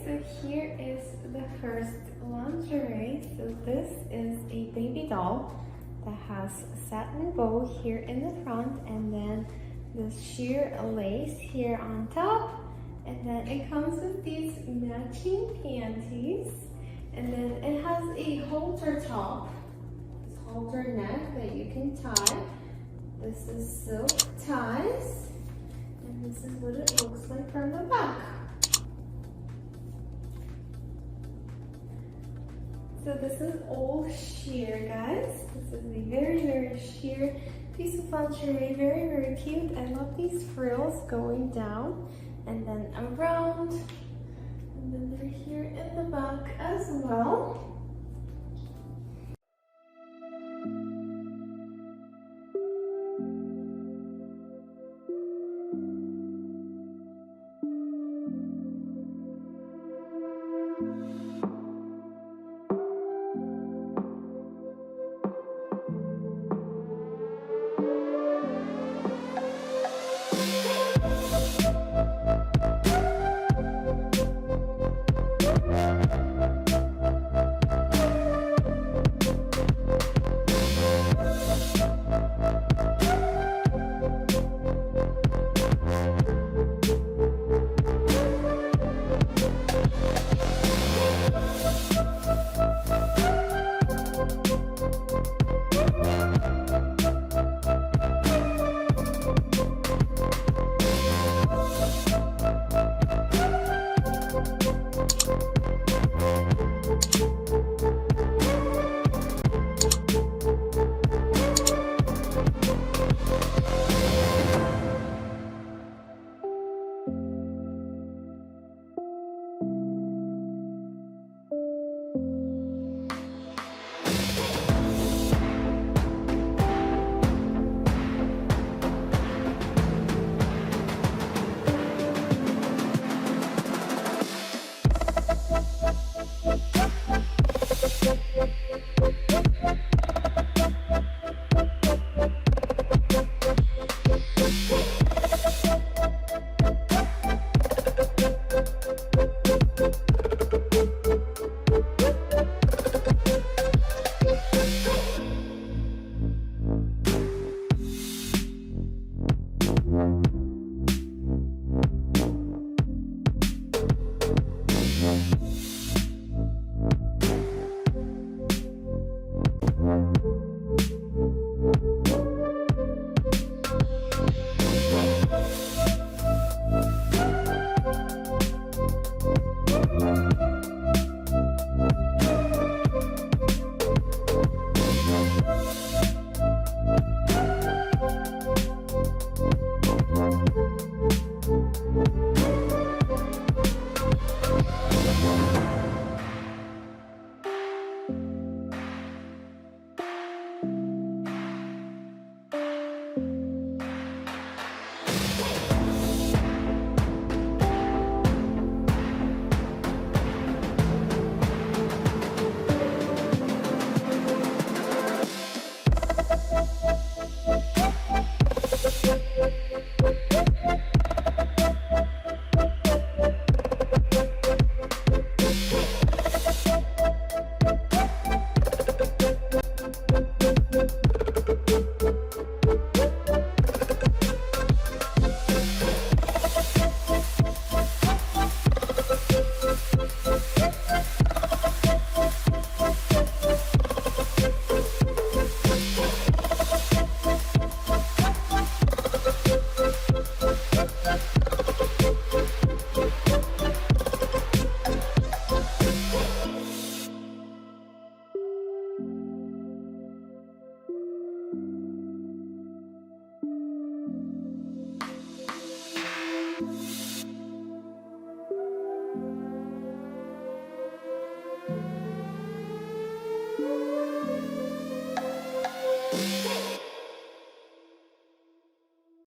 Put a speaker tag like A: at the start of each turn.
A: so here is the first lingerie. So this is a baby doll that has satin bow here in the front and then this sheer lace here on top. And then it comes with these matching panties. And then it has a halter top, this halter neck that you can tie. This is silk ties. And this is what it looks like from the back. So this is all sheer, guys. This is a very, very sheer piece of lingerie. Very, very cute. I love these frills going down and then around. And then they're here in the back as well.